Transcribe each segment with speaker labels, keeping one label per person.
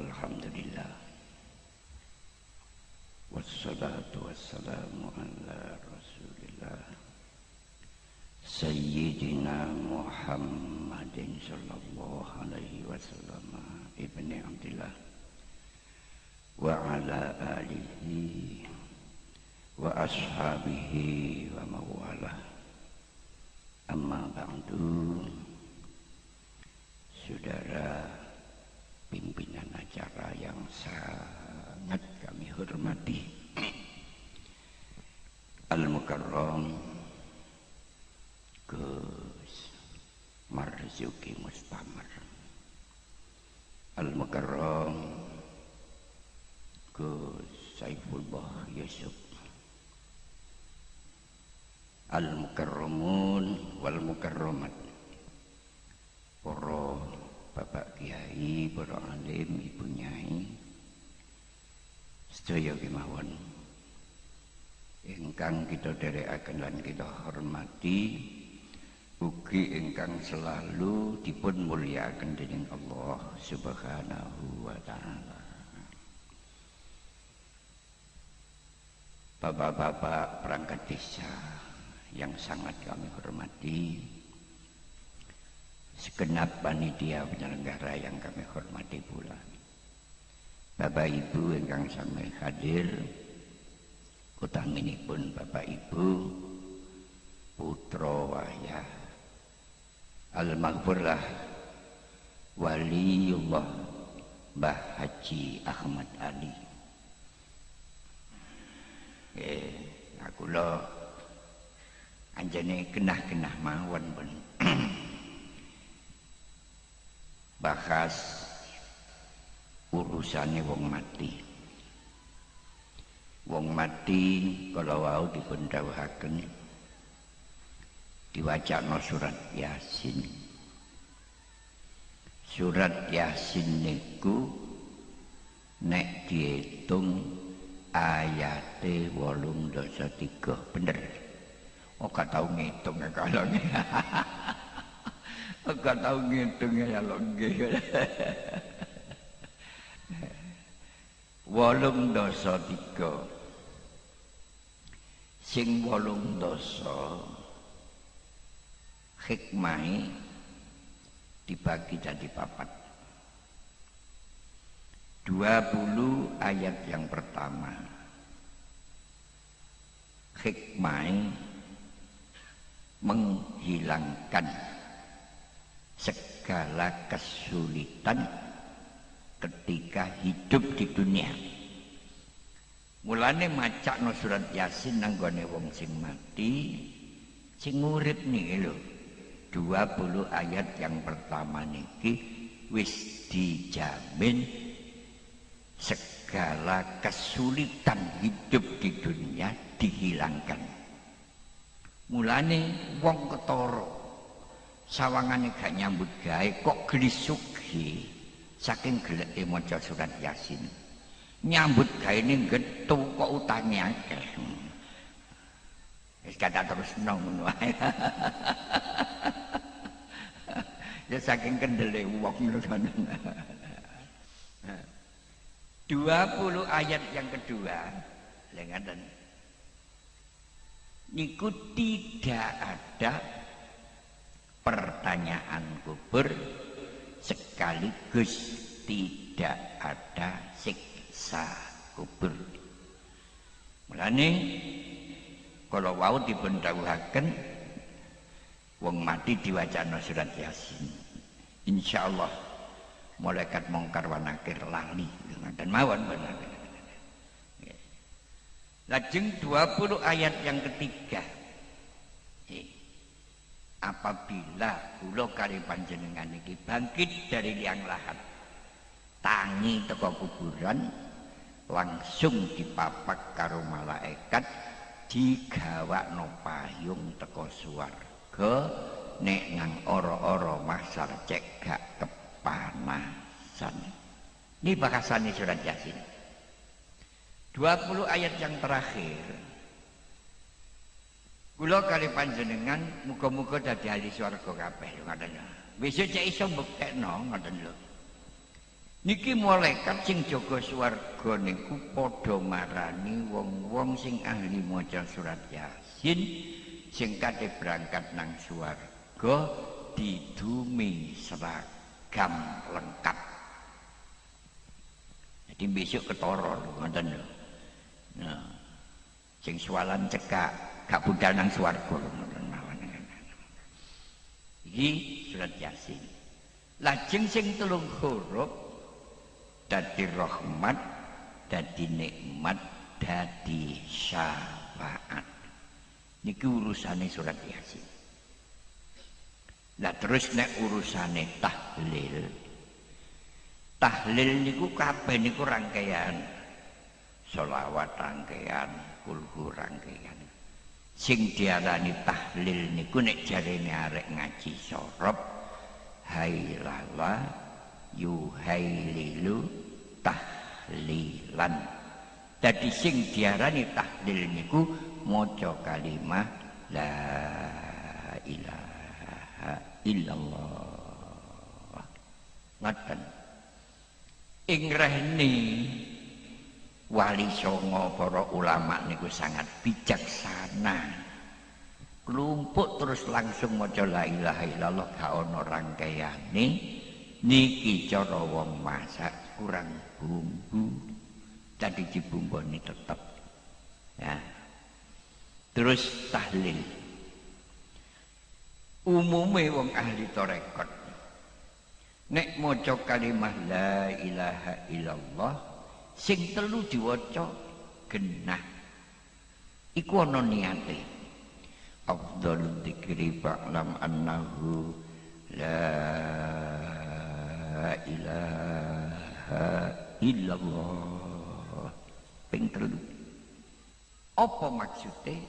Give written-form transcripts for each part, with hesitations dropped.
Speaker 1: Alhamdulillah. Wassalatu wassalamu ala Rasulillah Sayyidina Muhammadin sallallahu alaihi wasallam ibni Abdillah wa ala alihi wa ashabihi wa mawalah. Amma ba'du. Saudara pimpinan acara yang sangat kami hormati, Al-Mukarram Gus Marzuki Mustamar, Al-Mukarram Gus Saifullah Yusuf, Al-Mukarramun wal Mukarramat, para Bapak Kiai, para alim, Ibu Nyai, sedaya kemawon ingkang kita dherekaken lan kita hormati, ugi ingkang selalu dipun mulyakaken dening Allah Subhanahu wa taala. Bapak-bapak perangkat desa yang sangat kami hormati, segenap panitia penyelenggara yang kami hormati pula, Bapak Ibu ingkang sami hadir, utaminipun Bapak Ibu putra wayah Al-Maghfurlah Waliullah Mbah Haji Ahmad Ali. Aku lo anjane genah-genah mawon pun bahas urusane wong mati. Wong mati kalau wau dipun dawuhaken diwacana surat Yasin. Surat Yasin niku nek diitung ayate 83 bener. Ora tau ngitung kalau ora tau ngitung ya lho nggih. 83 sing 8 hikmahe dibagi jadi 4. 20 ayat yang pertama hikmahe menghilangkan segala kesulitan ketika hidup di dunia. Mulane macakno surat Yasin nanggone wong sing mati, sing urip niki lho. 20 ayat yang pertama niki wis dijamin segala kesulitan hidup di dunia dihilangkan. Mulane wong ketara sawangane gak nyambut gawe kok glisugi saking geleke maca surat Yasin. Nyambut gaene gethu kok utange akeh. Wis kata terus ngono wae. Ya saking kendele wong ngono. 20 ayat yang kedua lengaten niku tidak ada pertanyaan kubur sekaligus tidak ada siksa kubur. Mulane kalau wau dipun dawuhaken wong mati diwacana surat Yasin, insyaallah malaikat mungkar wa nakir lali dan mawon bener. Lajeng 20 ayat yang ketiga, apabila kula kali panjenengan iki bangkit dari liang lahat, tangi teko kuburan, langsung dipapak karo malaikat, digawakno payung teko swarga, nek nang ora-ora mahsyar cek gak kepanasan. Ini bahasane surat Yasin. 20 ayat yang terakhir Kula kali panjenengan muga-muga dadi ahli swarga kabeh ngoten lho. Besok cek iso mbuktekno ngoten lho. Niki malaikat sing jaga swarga niku padha marani wong-wong sing ahli maca surat Yasin sing kate berangkat nang swarga didumi seragam lengkap. Jadi besok ketara ngoten lho. Nah, sing sualan cekak gak budal nang swarga ngoten mawon. Iki surat Yasin. Lajeng sing telung huruf dadi rahmat, dadi nikmat, dadi syafaat. Niki urusane surat Yasin. Lah terus nek urusane tahlil. Tahlil niku kabeh niku rangkaian. Sholawat rangkaian, kulhu rangkaian. Sing diarani tahlil niku nek jarene arek ngaji sorop hailala yuhaililu tahlilan. Dadi sing diarani tahlil niku maca kalimah la ilaha illallah. Ngoten. Ing rene Wali Songo para ulama niku sangat bijaksana. Klumpuk terus langsung maca la ilaha illallah gak ana rangkaiane. Niki cara wong masak kurang bumbu. Tadi dibumboni tetep. Ya. Terus tahlil. Umume wong ahli tarekat nek maca kalimah la ilaha illallah sing telu diwaca genah iku ana niate afdhalul dzikri fa'lam annahu la ilaha illallah ping telu. Apa maksude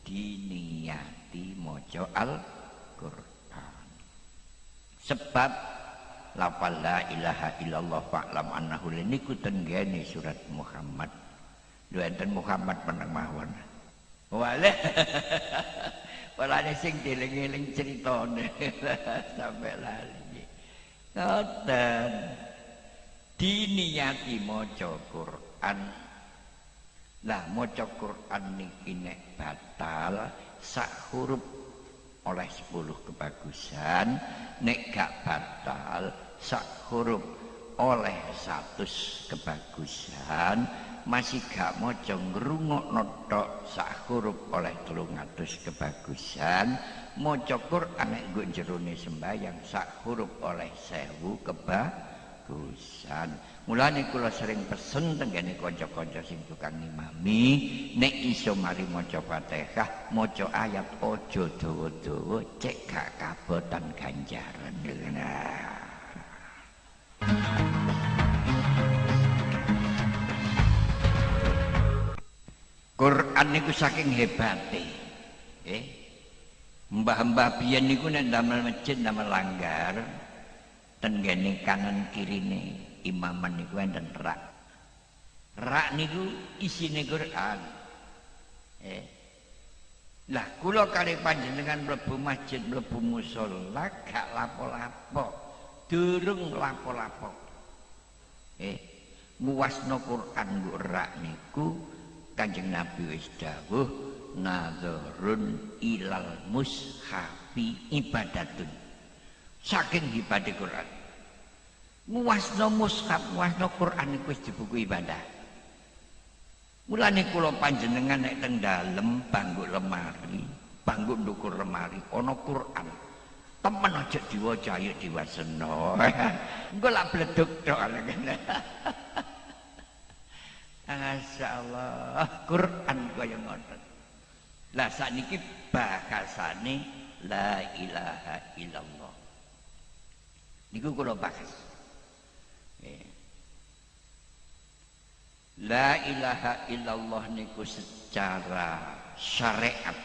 Speaker 1: diniati maca Al-Qur'an sebab lafal la ilaha illallah fa'lam annahu niku tenggene surat Muhammad. Lho enten Muhammad meneng mawon. Wale. Walane sing dieling-eling critane sampai lali. Ngoten. Diniati maca Quran. Lah maca Quran niki nek batal sak huruf oleh 10 kebagusan, nek gak batal sak huruf oleh 100 kebagusan, masih gak maca ngrungokno tok sak huruf oleh 300 kebagusan, maca Quran nek nggo jerone sembahyang sak huruf oleh 1000 kebagusan. Mulane kula sering pesen tenggene kanca-kanca sing tukang ngimami, nek iso mari maca Fatihah, maca ayat aja dawa-dawa, cek gak kabotan ganjaran. Nah. Quran niku saking hebate. Mbah-mbah biyen niku nek ndamel masjid ndamel langgar, tenggene kanan kirine imaman niku enten rak. Rak niku isine Quran. Lah kula kali panjenengan mlebu masjid, mlebu musala gak lapo-lapo. Durung lapo-lapo. Nguwasno Quran nggo rak niku Kanjeng Nabi wis dawuh nadzarun ilal mushafi ibadatun. Saking ibadate Quran. Nguwasno mushaf, nguwasno Quran iku wis dibuku ibadah. Mulane kula panjenengan nek teng dalem bangku lemari, bangku ndukur lemari ana Quran. Temen aja diwaca ayo diwasana. Engko lak bleduk tok ngene. Masyaallah, Quran kaya ngoten. Lah sakniki bahasane la ilaha illallah. Niku kula bahas. La ilaha illallah niku secara syariat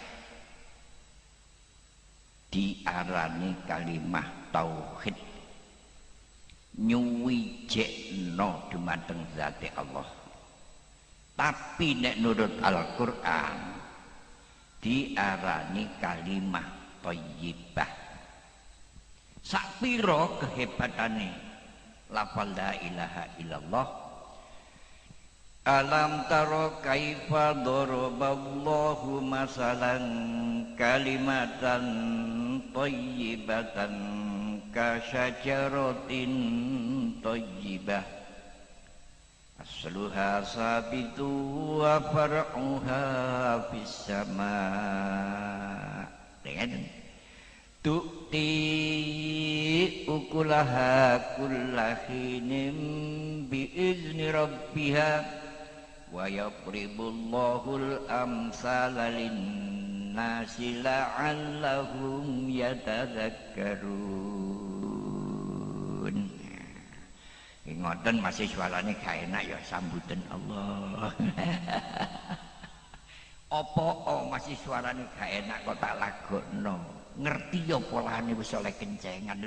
Speaker 1: diarani kalimah tauhid nyuwijekno dumateng zate Allah. Tapi nek nurut Al-Qur'an diarani kalimah thayyibah. Sakpira kehebatane lafal la ilaha illallah. Alam taro kaifa daraballahu masalan kalimatan thayyibatan kasyajaratin thayyibah asluha sabitu wa far'uha fis sama. Dengan tu'ti ukulaha kullahinin biizni rabbiha wa yadribullahul amsala linnasi la'allahum yatadzakkarun. Ngoten masih suarane gak enak ya sambutan Allah. Apa masih suarane gak enak kok tak lagokno. Ngerti ya polane wis oleh kencengan.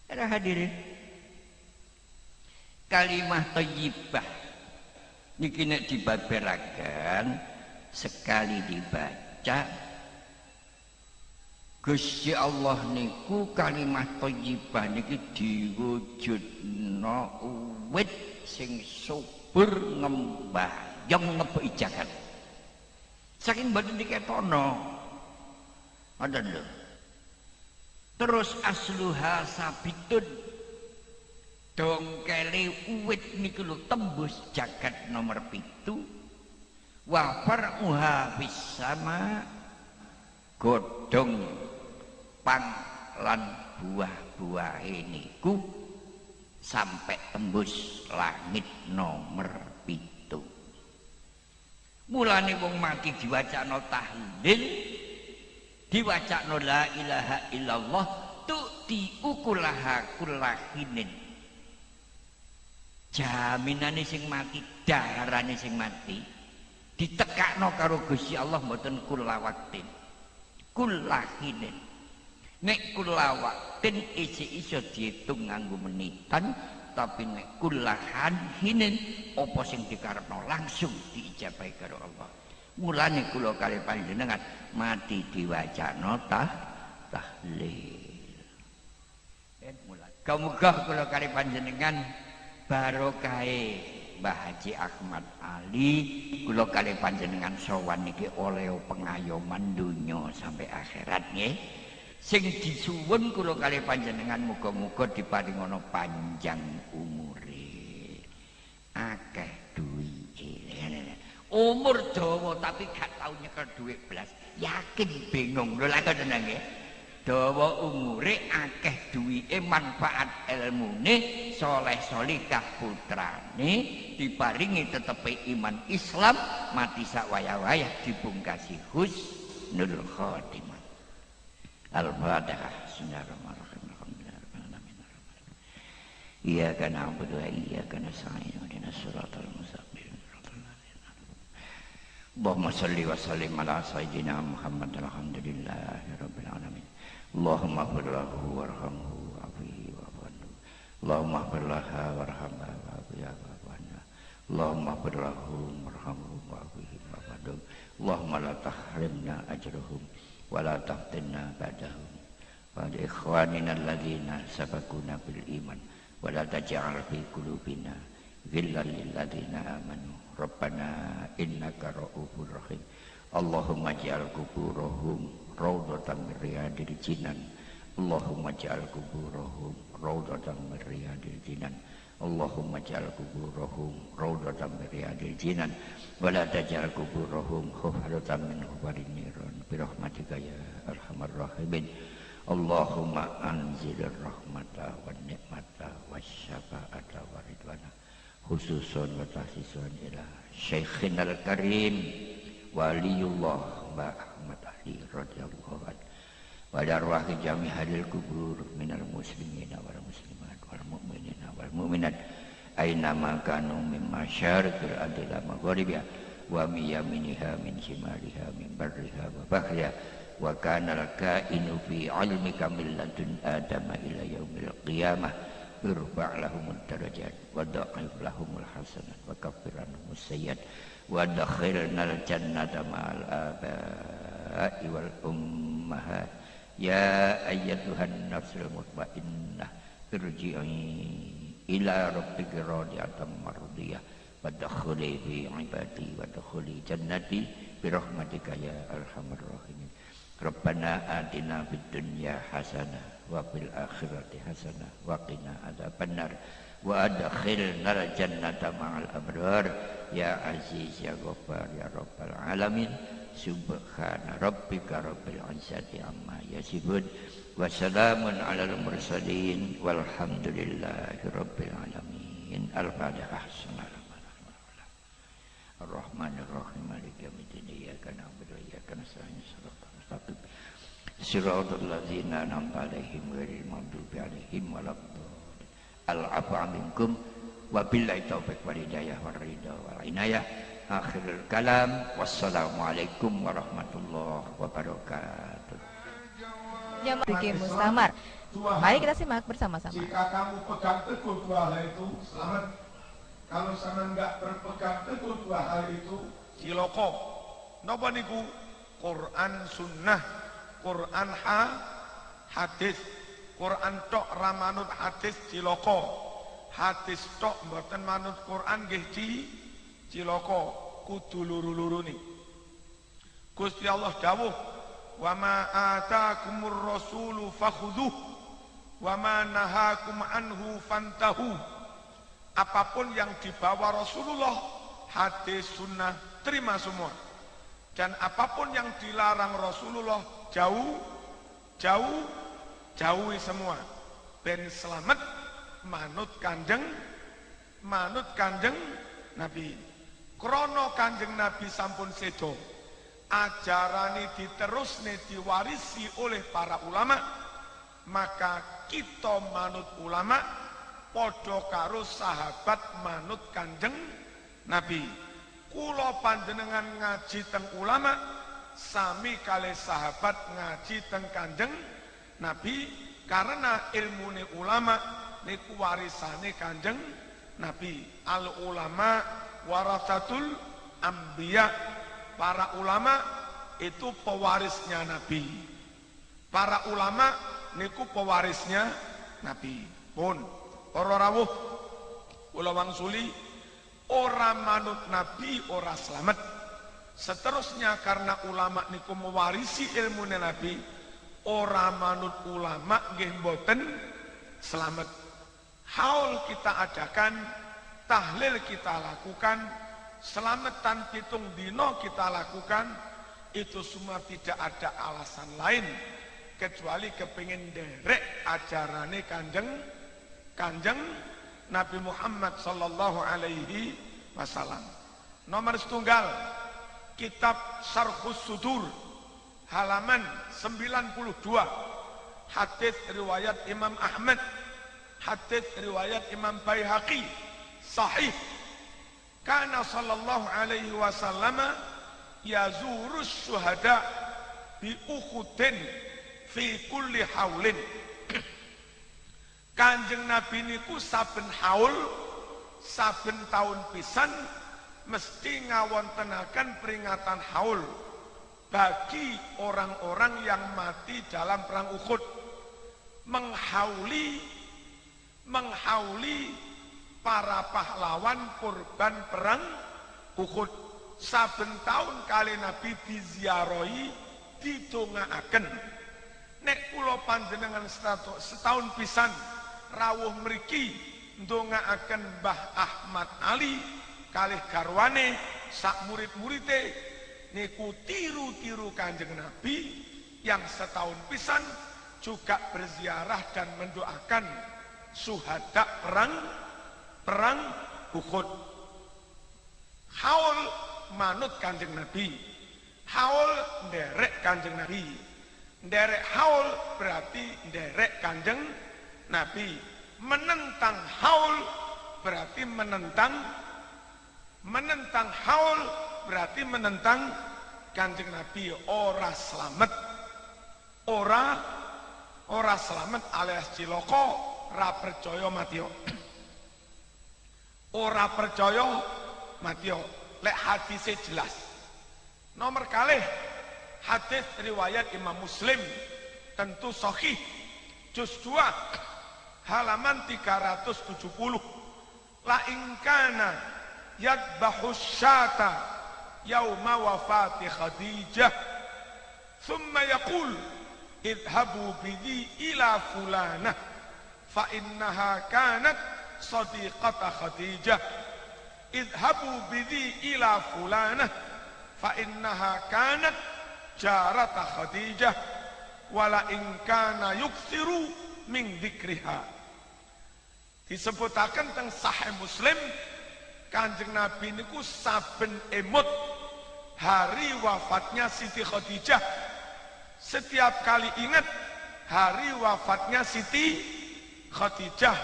Speaker 1: Ada hadirin. Kalimah thayyibah niki nek dibaberaken sekali dibaca Gusti Allah niku kalimah thayyibah niki diwujudna uwit sing subur ngembayang ngebeki jagat. Saking mboten diketono. Ngoten lho. Terus asluha sabitun. Dongkele uwit niku lho tembus jagat nomor 7. Wa far'uha bis sama. Godhong pang lan buah-buahe niku sampai tembus langit nomor 7. Mulane wong mati diwacana tahlil, diwacana la ilaha illallah, tu'ti ukulaha kullahinin. Jaminane sing mati, daharane sing mati ditekakno karo Gusti Allah mboten kullawaktin. Kullahinin. Nek kullawaktin iso diitung nganggo menitan, tapi nek kullahan hinin apa sing dikarepno langsung diijabahi karo Allah. Mulane kula kali panjenengan mati diwacana tahlil. Muga-muga kula kali panjenengan barokahe Mbah Haji Ahmad Ali kula kali panjenengan sowan niki oleh pengayoman dunya sampai akhirat nggih. Sing disuwun kula kali panjenengan muga-muga diparingono panjang umure. Akeh duwite. Umur dawa tapi gak tau nyekel dhuwit blas. Yakin bingung lho lha ngoten nggih. Dawa umure akeh duwike manfaat ilmune soleh solikah putrane diparingi tetepe iman Islam mati sak wayah-wayah dibungkasi husnul khotimah. Al-Fatihah. Bismillahirrahmanirrahim. Alhamdulillahirabbil alamin. Iyyaka na'budu wa iyyaka nasta'in. Ihdinas siratal mustaqim. Allahumma shalli wa sallim ala sayyidina Muhammad. Alhamdulillahirabbil alamin. Allahumma ighfir lahu warhamhu wa'afihi wa'fu anhu. Allahumma ighfir laha warhamha wa'afiha wa'fu anha. Allahumma ighfir lahum warhamhum wa'afihi wa'fu anhum. Allahumma la tahrimna ajrahum wa la taftinna ba'dahum. Wa li ikhwanina alladhina sabaquna bil iman wa la taj'al fi qulubina ghillan lil ladzina amanu. Rabbana innaka ra'ufur rahim. Allahumma ij'al quburahum raudhatan min riyadil jinan. Allahumma ij'al quburahum raudhatan min riyadil jinan. Allahumma ij'al quburahum raudhatan min riyadil jinan wa la taj'al quburahum hufratan min hufarin niran bi rahmatika ya arhamar rahimin. Allahumma anzilir rahmata wan nikmata wasyafa'ata wa ridwana khususun wa tahsisun ila Syekhina al-Karim Waliullah Mbah Ahmad Ali radhiyallahu anhu wa darwahi jami hadil kubur minal muslimina wal muslimat wal mu'minina wal mu'minat aina ma kanu min masyariqil ardi la maghribiha wa min yaminiha min shimaliha min barriha wa bahriha wa kana al-kainu fi ilmika min ladun adama ila yaumil qiyamah irfa' lahumud darajat wa dha'if lahumul hasanat wa kaffir anhum sayyi'at wa adkhilnal jannata ma'al aba'i wal ummahat ya ayyatuhan nafsul mutmainnah irji'i ila rabbika radiyatan mardiyah wadkhuli fi ibadi wadkhuli jannati birahmatika ya arhamar rahimin. Rabbana atina fid dunya hasanah wa fil akhirati hasanah wa qina adzabannar wa adkhilnal jannata ma'al abrar ya aziz ya ghaffar ya rabbal alamin. Subhana rabbika rabbil izzati amma yasifun wa salamun alal mursalin walhamdulillahi rabbil alamin. Al-Fatihah. Ar-Rahmanir Rahim Maliki yaumiddin iyyaka na'budu wa iyyaka nasta'in shiratal mustaqim shiratal ladzina an'amta 'alaihim ghairil maghdubi 'alaihim waladdallin. Al-'afwu minkum wa billahi taufiq wal hidayah war ridha wal inayah. Akhirul kalam wassalamualaikum warahmatullahi wabarakatuh.
Speaker 2: Jamaah Mustamar. Mari kita simak bersama-sama.
Speaker 3: Jika kamu pegang teguh dua hal itu, selamat. Kalau sama enggak berpegang teguh dua hal itu, ciloko. Napa niku? Quran sunnah, Quran hadis. Quran tok ramanut hadis ciloko. Hadis tok mboten manut Quran nggih ciloko. Kudu luru-luruni. Gusti Allah dawuh, "Wa ma ataakumur rasulu fakhudhuh wa ma nahakum anhu fantahu." Apapun yang dibawa Rasulullah, hadis sunnah, terima semua. Dan apapun yang dilarang Rasulullah, jauhi semua. Ben selamat manut kanjeng Nabi. Krono kanjeng Nabi sampun sedo. Ajarane diterusne diwarisi oleh para ulama, maka kita manut ulama podo karo sahabat manut kanjeng Nabi. Kula panjenengan ngaji teng ulama, sami kalih sahabat ngaji teng kanjeng Nabi, karena ilmune ulama niku warisane kanjeng Nabi. Al ulama warasatul anbiya. Para ulama itu pewarisnya Nabi. Para ulama niku pewarisnya Nabi. Pun para rawuh kula wangsuli ora manut Nabi ora slamet. Seterusnya karena ulama niku mewarisi ilmu Nabi, ora manut ulama nggih mboten slamet. Haul kita adakan, tahlil kita lakukan, selamatan pitung dino kita lakukan, itu semua tidak ada alasan lain kecuali kepingin derek ajarane kanjeng Nabi Muhammad sallallahu alaihi wasallam. Nomor setunggal, kitab Syarhus Sudur halaman 92, hadis riwayat Imam Ahmad, hadis riwayat Imam Baihaqi, sahih. Kana sallallahu alaihi wasallam yazurus syuhada bi Uhudin fi kulli haulin. Kanjeng Nabi niku saben haul, saben tahun pisan mesti ngawontenaken peringatan haul bagi orang-orang yang mati dalam perang Uhud. Menghauli para pahlawan korban perang Uhud. Saben tahun kali Nabi diziarahi, didongaaken. Nek kula panjenengan setahun pisan rawuh mriki ndongaaken Mbah Ahmad Ali kalih garwane sak murid-muride niku tiru-tiru Kanjeng Nabi yang setahun pisan juga berziarah dan mendoakan syuhada perang Uhud. Haul manut Kanjeng Nabi, haul nderek Kanjeng Nabi. Nderek haul berarti nderek Kanjeng Nabi. Menentang haul berarti menentang haul berarti menentang Kanjeng Nabi. Ora slamet, ora slamet alias ciloko. ra percaya mati. Ora percaya mati. Lek hadisnya jelas. Nomor kalih hadis riwayat Imam Muslim tentu sahih juz 2 halaman 370. La ingkana yadbahu syata yauma wafati Khadijah thumma yaqul idhabu bidhi ila fulanah fa innaha kanat sadiqata Khadijah idhabu bidhi ila fulanah fa innaha kanat jarata Khadijah wala in kana yuksiru min dzikriha. Disebutaken teng Sahih Muslim Kanjeng Nabi niku saben emut hari wafatnya Siti Khadijah, setiap kali ingat hari wafatnya Siti Khadijah,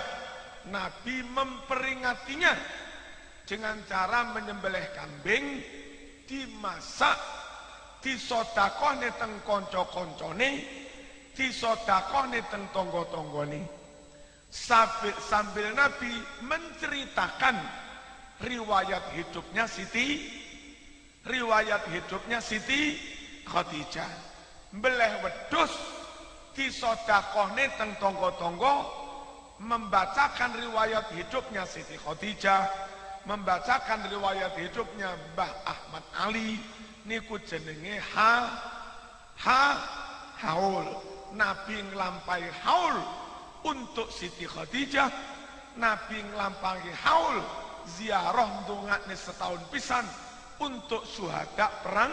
Speaker 3: Nabi memperingatinya dengan cara menyembelih kambing, dimasak, disodakohne teng konco-koncone, disodakohne teng tonggo-tonggone. Sambil Nabi menceritakan riwayat hidupnya Siti Khadijah. Mbeleh wedhus disodakohne teng tonggo-tonggo, membacakan riwayat hidupnya Siti Khadijah, membacakan riwayat hidupnya Mbah Ahmad Ali, niku jenenge haul. Nabi nglampahi haul untuk Siti Khadijah, Nabi nglampahi haul ziarah ndongakne setahun pisan untuk syuhada perang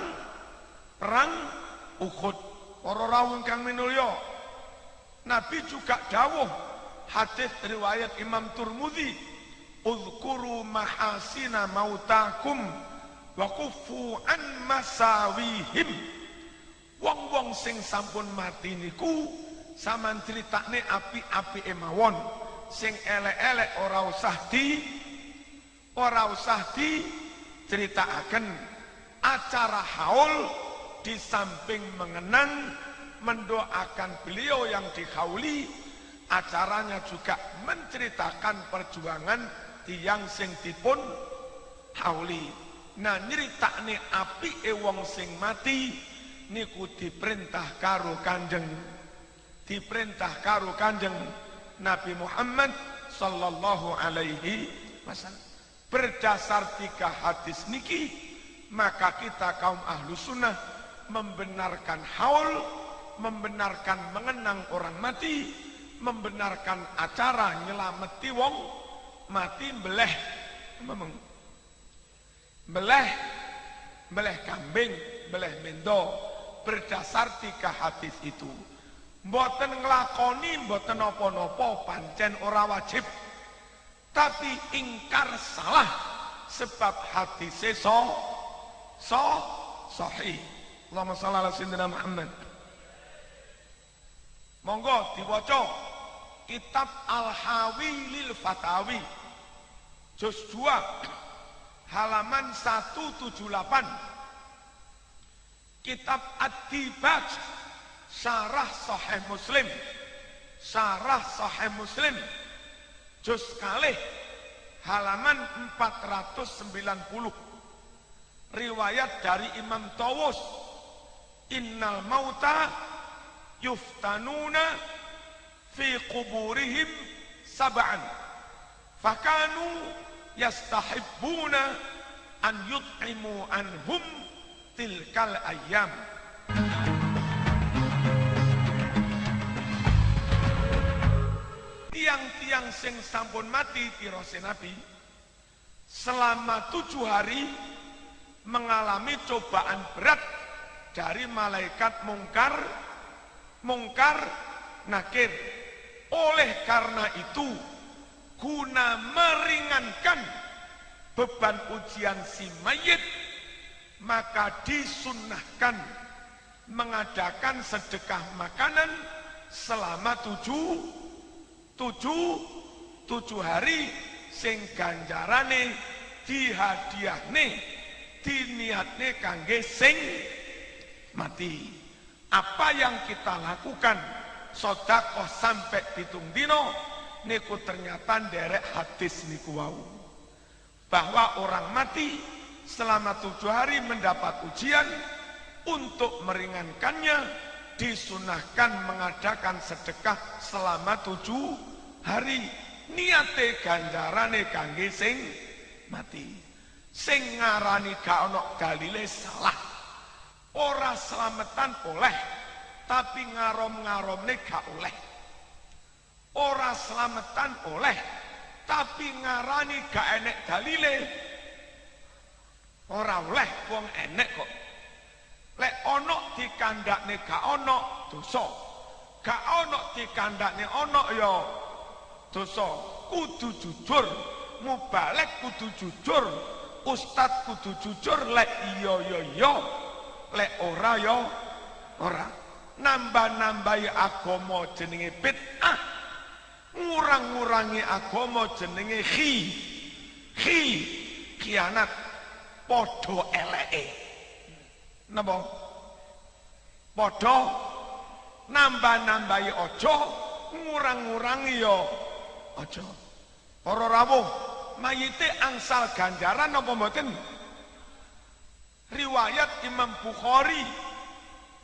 Speaker 3: Uhud. Para rawuh kang minulya, Nabi juga dawuh hadis riwayat Imam Turmudi, uzkuru mahasina mautakum wa kufu an masawihim. Wong-wong sing sampun mati niku sampean critakne api-apike mawon, sing elek-elek ora usah diceritakaken. Acara haul di samping mengenang mendoakan beliau yang dihauli, acaranya juga menceritakan perjuangan tiyang sing dipun hauli. Nah, nyritakne apike wong sing mati niku diperintah karo Kanjeng Nabi Muhammad sallallahu alaihi wasallam. Berdasar 3 hadis niki, maka kita kaum ahlu sunnah membenarkan haul, membenarkan mengenang orang mati, membenarkan acara nyelameti wong mati, beleh kambing, beleh mendo, berdasar 3 hadis itu. Mboten nglakoni, mboten napa-napa, pancen ora wajib, tapi ingkar salah sebab hadise sahih. Allahumma shalli ala sayyidina Muhammad. Monggo diwaca kitab Al-Hawi lil Fatawi juz 2 halaman 178, kitab Ad-Dibaj Syarah Sahih Muslim juz kalih halaman 490, riwayat dari Imam Tawus, innal mauta yuftanuna fi quburihim sab'an fakanu yastahibbuna an yut'imu anhum tilkal ayyam. Tiang-tiang sing sampun mati tirose Nabi selama 7 hari mengalami cobaan berat dari malaikat mungkar nakir. Oleh karena itu, guna meringankan beban ujian si mayit, maka disunnahkan mengadakan sedekah makanan selama 7 hari, sing ganjarane dihadiahne, diniatne kangge sing mati. Apa yang kita lakukan sedekah sampai 7 dino niku ternyata derek hadis niku wau. Bahwa orang mati selama 7 hari mendapat ujian, untuk meringankannya disunahkan mengadakan sedekah selama 7 hari. Niate ganjarane kangge sing mati. Sing ngarani gak ono dalile salah. Ora selametan oleh, tapi ngarom-ngaromne gak oleh. Ora selametan oleh, tapi ngarani gak enek dalile. Ora oleh wong enek kok. Lek ono dikandakne gak ono dosa. Gak ono dikandakne ono ya dosa. Kudu jujur, mubalek kudu jujur, ustad kudu jujur. Lek iya ya iya, lek ora ya ora. Nambah-nambahi agama jenenge bid'ah, ngurang-ngurangi agama jenenge khianat, podo eleke. Napa? Podo nambah-nambahi ojo, ngurang-ngurangi ya ojo. Para rawuh, mayite angsal ganjaran napa mboten? Riwayat Imam Bukhari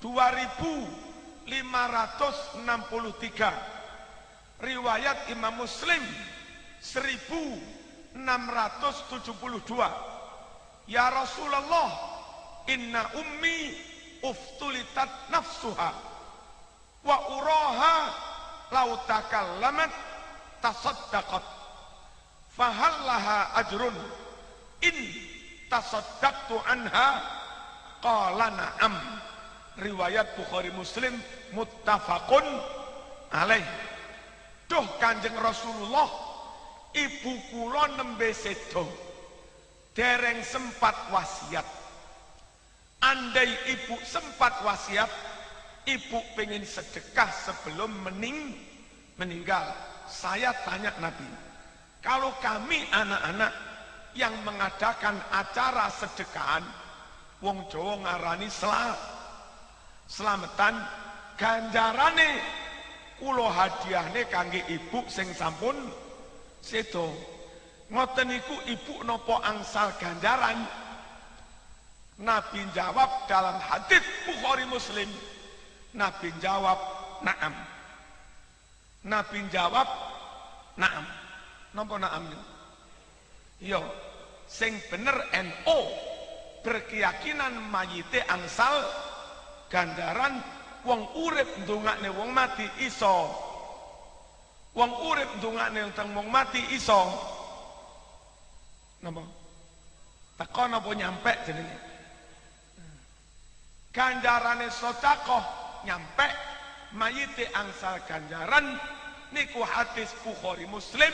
Speaker 3: 2563, riwayat Imam Muslim 1672. Ya Rasulullah, inna ummi uftulitat nafsuha wa uraha lau takallamat tasaddaqat fahallaha ajrun in tasaddaqtu anha qala na'am. Riwayat Bukhari Muslim muttafaqun alaih. Duh Kanjeng Rasulullah, ibu kula nembe sedo dereng sempat wasiat. Andai ibu sempat wasiat, ibu pengen sedekah sebelum meninggal. Saya tanya Nabi, kalau kami anak-anak yang mengadakan acara sedekahan, wong Jawa ngarani slametan, ganjarane kula hadiahne kangge ibu sing sampun sedo. Ngoten niku ibu nopo angsal ganjaran? Nabi jawab dalam hadis Bukhari Muslim. Nabi jawab na'am. Nabi jawab na'am. Napa na'am? Yo, sing bener NO berkeyakinan mayite angsal ganjaran. Wong urip ndongakne wong mati iso. Wong urip ndongakne wong mati iso. Napa? Teko napa nyampe jenenge? Ganjarane sedekah nyampe, mayite angsal ganjaran niku hadis Bukhari Muslim.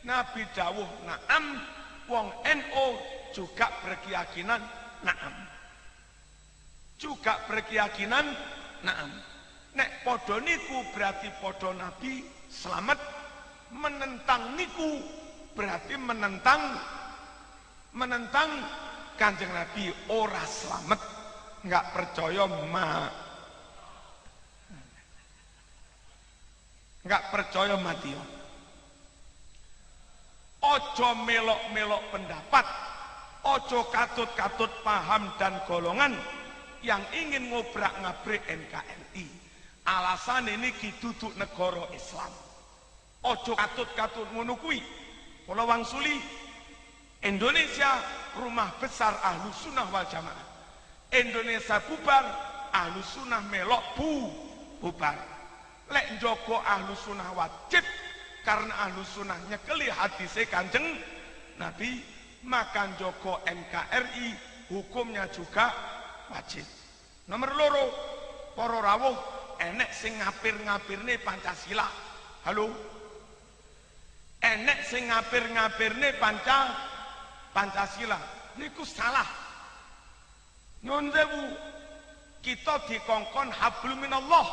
Speaker 3: Nabi dawuh na'am, wong NO juga berkeyakinan na'am. Juga berkeyakinan na'am. Nek podo niku berarti podo Nabi selamat, menentang niku berarti menentang Kanjeng Nabi ora selamat, nggak percaya nggak percaya mati. Ojo melok-melok pendapat, ojo katut-katut paham dan golongan yang ingin ngobrak-ngabrik NKRI. Alasan ini duduk negara Islam. Ojo katut-katut ngono kuwi. Kula wangsuli Indonesia rumah besar Ahlus Sunnah wal Jamaah. Indonesia bubar, Ahlus Sunnah melok bubar. Lek njogo Ahlus Sunnah wajib, karena Ahlus Sunnah nyekeli hadise Kanjeng Nabi, maka njogo NKRI hukumnya juga wajib. Nomor loro, para rawuh enek sing ngapir-ngapirne Pancasila. Halo? Enek sing ngapir-ngapirne Pancasila. Niku salah. Nyun sewu, kita dikongkon hablum minallah,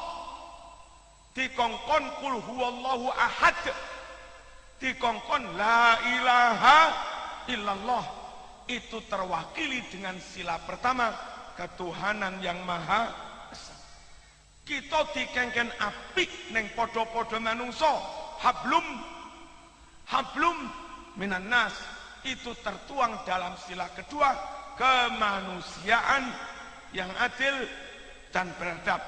Speaker 3: dikongkon qul huwallahu ahad, dikongkon la ilaha illallah. Itu terwakili dengan sila pertama, ketuhanan yang maha esa. Kita dikengken apik neng podo-podo manungso, hablum minan nas, itu tertuang dalam sila kedua, kemanusiaan yang adil dan beradab.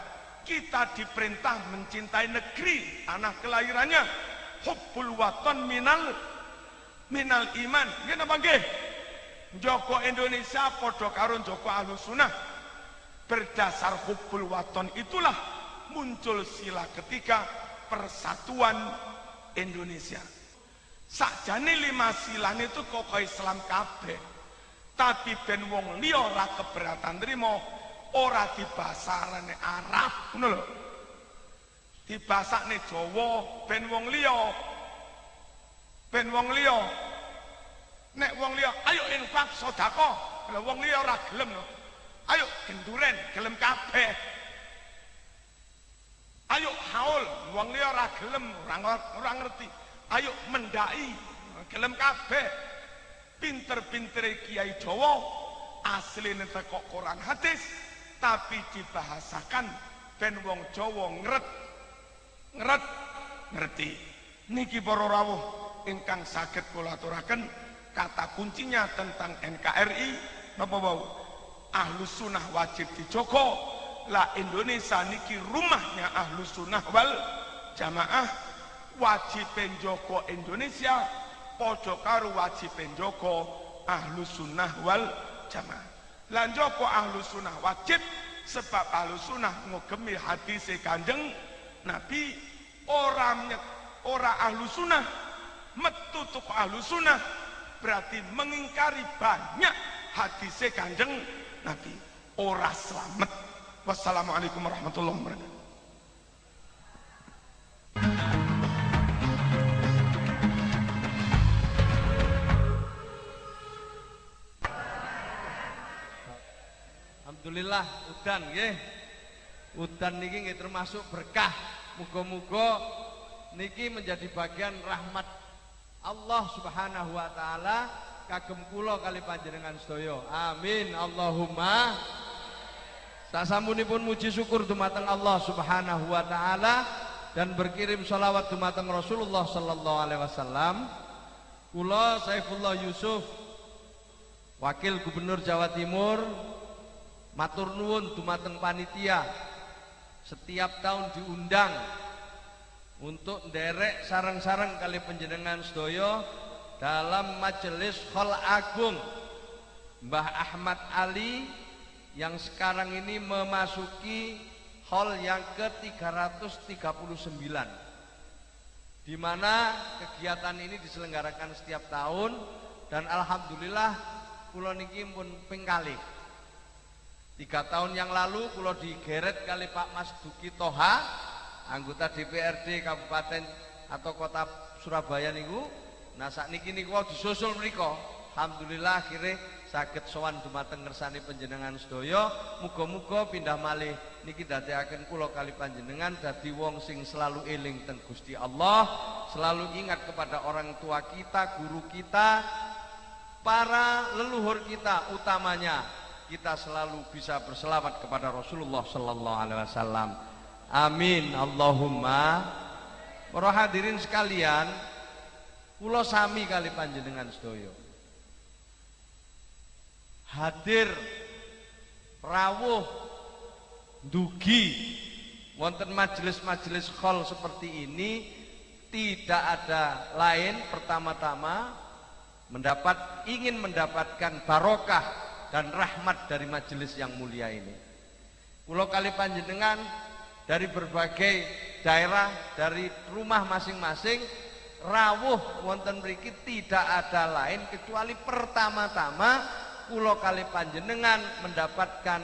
Speaker 3: Kita diperintah mencintai negeri, tanah kelahirannya. Hubbul waton minal iman. Nggih napa nggih? Joko Indonesia padha karo Joko Ahlus Sunnah. Berdasar hubbul waton itulah muncul sila ketiga, persatuan Indonesia. Sakjane 5 silan itu kok Islam kabeh. Tapi ben wong liya ora keberatan trimo, ora dibasarane Arab, ngono lho. Dibasakne Jawa ben wong liya. Nek wong liya ayo infak sedekah, lha wong liya ora gelem lho. Ayo genduren gelem kabeh. Ayo haul, wong liya ora gelem, ora ngerti. Ayo mendai, gelem kabeh. Pinter-pintere kiai Jawa asline teko Quran hadis, tapi dibahasakan ben wong Jawa ngerti. Niki para rawuh ingkang saged kula aturaken, kata kuncinya tentang NKRI napa wau? Ahlus Sunnah wajib dijogo. Lah Indonesia niki rumahnya Ahlus Sunnah wal Jamaah, wajib penjogo Indonesia padha karo wajib penjogo Ahlus Sunnah wal Jamaah. Lah njogo Ahlus Sunnah wajib sebab Ahlus Sunnah ngugemi hadis Kanjeng Nabi. Ora Ahlus Sunnah metu teko Ahlus Sunnah berarti mengingkari banyak hadis Kanjeng Nabi, ora selamat. Wassalamualaikum warahmatullahi wabarakatuh.
Speaker 4: Alhamdulillah udan nggih. Udan niki nggih termasuk berkah. Muga-muga niki menjadi bagian rahmat Allah Subhanahu wa taala kagem kula kali panjenengan sedaya. Amin Allahumma. Sasampunipun muji syukur dumateng Allah Subhanahu wa taala dan berkirim sholawat dumateng Rasulullah sallallahu alaihi wasallam. Kula Saifullah Yusuf, Wakil Gubernur Jawa Timur, matur nuwun dumateng panitia setiap tahun diundang untuk nderek sareng-sareng kali panjenengan sedaya dalam majelis Khol Agung Mbah Ahmad Ali yang sekarang ini memasuki hall yang ke-339, di mana kegiatan ini diselenggarakan setiap tahun dan alhamdulillah kula niki pun ping kalih. 3 tahun yang lalu kula digeret kali Pak Mas Duki Toha, anggota DPRD Kabupaten atau Kota Surabaya niku. Nah sakniki niku disusul mriku. Alhamdulillah akhirnya saged sowan dumateng ngersani panjenengan sedaya. Muga-muga pindah malih niki dadekaken kula kali panjenengan dadi wong sing selalu eling teng Gusti Allah, selalu ingat kepada orang tua kita, guru kita, para leluhur kita, utamanya kita selalu bisa berselawat kepada Rasulullah sallallahu alaihi wasallam. Amin Allahumma. Para hadirin sekalian, kula sami kali panjenengan sedaya hadir rawuh dugi wonten majelis-majelis khol seperti ini tidak ada lain, pertama-tama ingin mendapatkan barokah dan rahmat dari majelis yang mulia ini. Kula kali panjenengan dari berbagai daerah, dari rumah masing-masing rawuh wonten mriki tidak ada lain kecuali pertama-tama kula kali panjenengan mendapatkan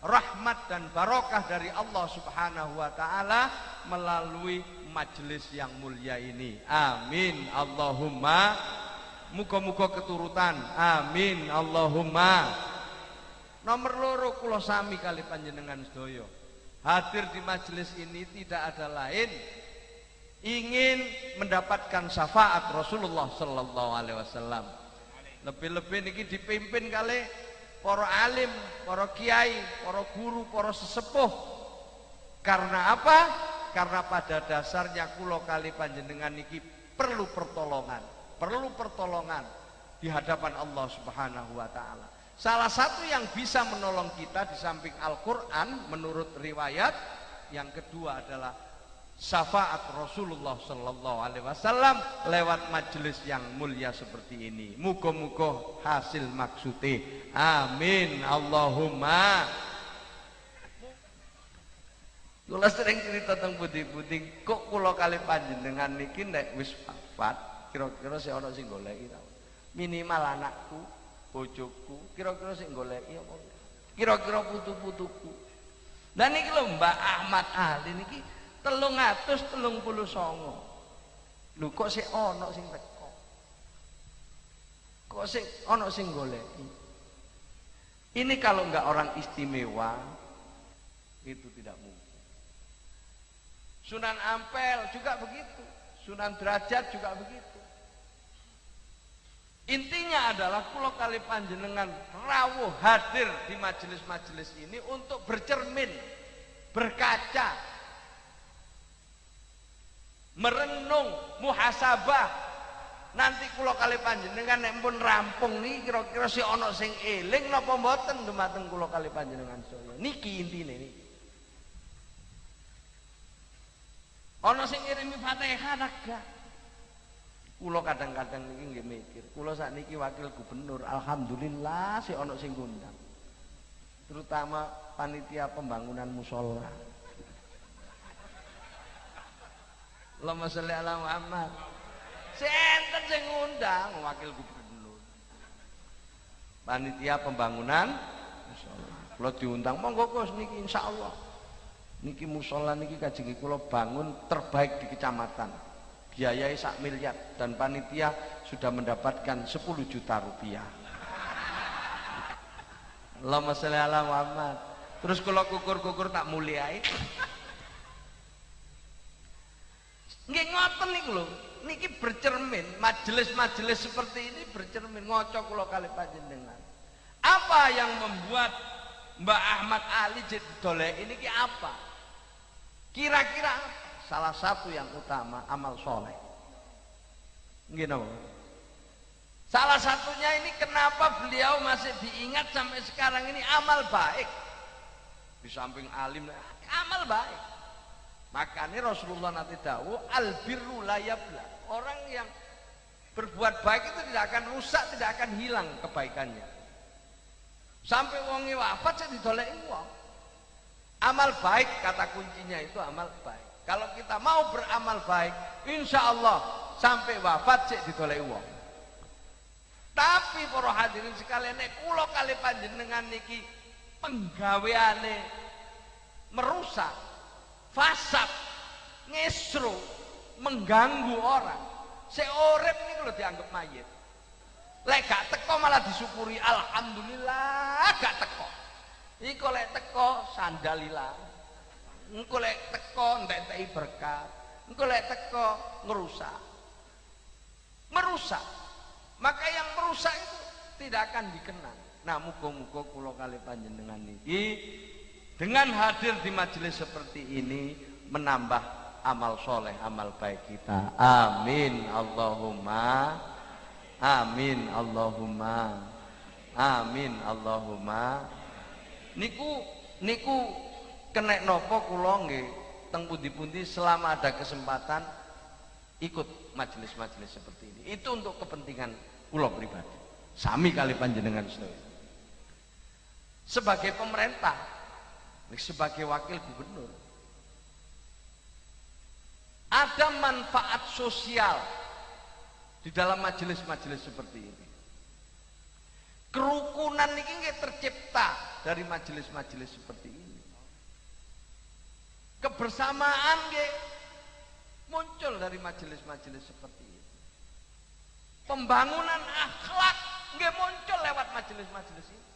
Speaker 4: rahmat dan barokah dari Allah Subhanahu wa taala melalui majelis yang mulia ini. Amin Allahumma. Muga-muga keturutan. Amin Allahumma. Nomor loro kula sami kali panjenengan sedaya hadir di majelis ini tidak ada lain ingin mendapatkan syafaat Rasulullah sallallahu alaihi wasallam. Lebih-lebih niki dipimpin kali para alim, para kiai, para guru, para sesepuh. Karena apa? karena pada dasarnya kula kali panjenengan niki perlu pertolongan di hadapan Allah Subhanahu wa taala. Salah satu yang bisa menolong kita di samping Al-Qur'an menurut riwayat, yang kedua adalah syafaat Rasulullah sallallahu alaihi wasallam lewat majelis yang mulia seperti ini. Muga-muga hasil maksudnya. Amin Allahumma. Kula sering cerita tentang putih-putih, kok kula kali panjenengan niki nek wis wafat, kira-kira sing ana sing goleki ta. Minimal anakku, bojoku, kira-kira sing goleki apa? Kira-kira putu-putuku. Lah niki lho Mbak Ahmad Ali niki 339. Lho kok sik ana sing teko. Kok sik ana sing goleki. Ini kalau enggak orang istimewa itu tidak mungkin. Sunan Ampel juga begitu, Sunan Derajat juga begitu. Intinya adalah kula kali panjenengan rawuh hadir di majelis-majelis ini untuk bercermin, berkaca, merenung, muhasabah. Nanti kula kali panjenengan nek pun rampung niki kira-kira si ana sing eling napa mboten dumateng kula kali panjenengan saya. Niki intine niki. Ana sing ngirimi Fatihah naga. Kula kadang-kadang niki nggih mikir, kula sakniki wakil gubernur, alhamdulillah sik ana sing ngundang. Terutama panitia pembangunan mushola. Allahumma sholli ala Muhammad. Senten sing ngundang wakil gubernur. Panitia pembangunan mushola. Kula diundang, monggo Gus niki insyaallah. Niki mushola niki kajeng kula bangun terbaik di kecamatan. Biayai 1 miliar dan panitia sudah mendapatkan 10 juta rupiah. Allahumma sholli ala Muhammad. Terus kula kukur-kukur tak mulyai. Nggih ngoten niku lho. Niki bercermin, majelis-majelis seperti ini bercermin ngoco kula kali panjenengan. Apa yang membuat Mbak Ahmad Ali didoleki niki apa? Kira-kira salah satu yang utama amal soleh. Nggih napa? Salah satunya ini kenapa beliau masih diingat sampai sekarang ini amal baik. Di samping alim, amal baik. Makanya Rasulullah nanti dawuh albirru la yabla. Orang yang berbuat baik itu tidak akan rusak, tidak akan hilang kebaikannya. Sampai wonge wafat saya didoleki wong. Amal baik kata kuncinya itu amal baik. Kalau kita mau beramal baik, insya Allah sampai wafat cek ditoleh uang. Tapi para hadirin sekalian, nek kula kali panjenengan niki penggaweane merusak, fasad, ngesro, mengganggu orang. Seorep niku lho dianggap mayit. Lek gak teko malah disyukuri, alhamdulillah gak teko. Iku lek teko sandalillah. Engko lek teko entek-enteki berkat. Engko lek teko ngerusak. Merusak. Maka yang merusak itu tidak akan dikenang. Nah, muga-muga kula kali panjenengan niki dengan hadir di majelis seperti ini menambah amal soleh, amal baik kita. Amin Allahumma. Amin Allahumma. Amin Allahumma. Niku kena nopo kula nggih teng pundi-pundi selama ada kesempatan ikut majelis-majelis seperti ini. Itu untuk kepentingan kula pribadi. Sami kali panjenengan sedaya. Sebagai pemerintah, sebagai wakil gubernur, ada manfaat sosial di dalam majelis-majelis seperti ini. Kerukunan ini tercipta dari majelis-majelis seperti ini. Kebersamaan muncul dari majelis-majelis seperti ini. Pembangunan akhlak muncul lewat majelis-majelis ini.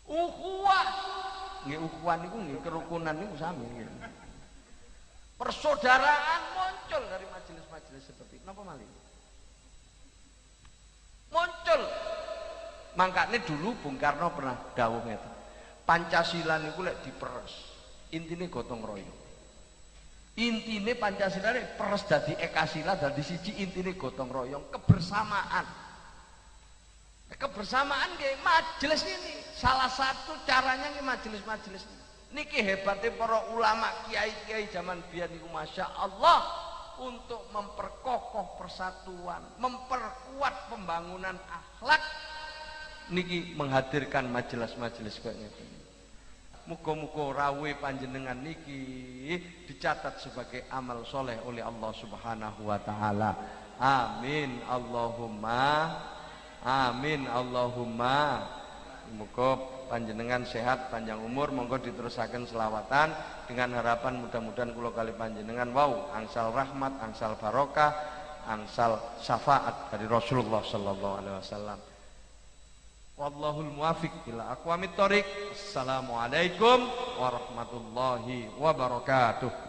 Speaker 4: Ukhuwah, ukhuwah niku kerukunan niku sami. Persaudaraan muncul dari majelis-majelis seperti ini. Napa malih? Muncul. Makanya dulu Bung Karno pernah dawuh ngeten. Pancasila niku lek diperes, intine gotong royong. Intine Pancasila ini peres dadi ekasila dadi siji, intine gotong royong kebersamaan. Kebersamaan nggih majelis ini salah satu caranya nggih majelis-majelis niki hebatnya para ulama kiai-kiai zaman biyen niku masyaallah untuk memperkokoh persatuan, memperkuat pembangunan akhlak niki menghadirkan majelis-majelis kaya ngeten. Muga-muga rawuhe panjenengan niki dicatat sebagai amal soleh oleh Allah Subhanahu wa taala. Amin Allahumma amin Allahumma. Muga panjenengan sehat panjang umur, monggo diterusaken selawatan dengan harapan mudah-mudahan kula kali panjenengan wau angsal rahmat, angsal barokah, angsal syafaat dari Rasulullah sallallahu alaihi wasallam. Wallahul muwafiq ila aqwamit thoriq. Assalamualaikum warahmatullahi wabarakatuh.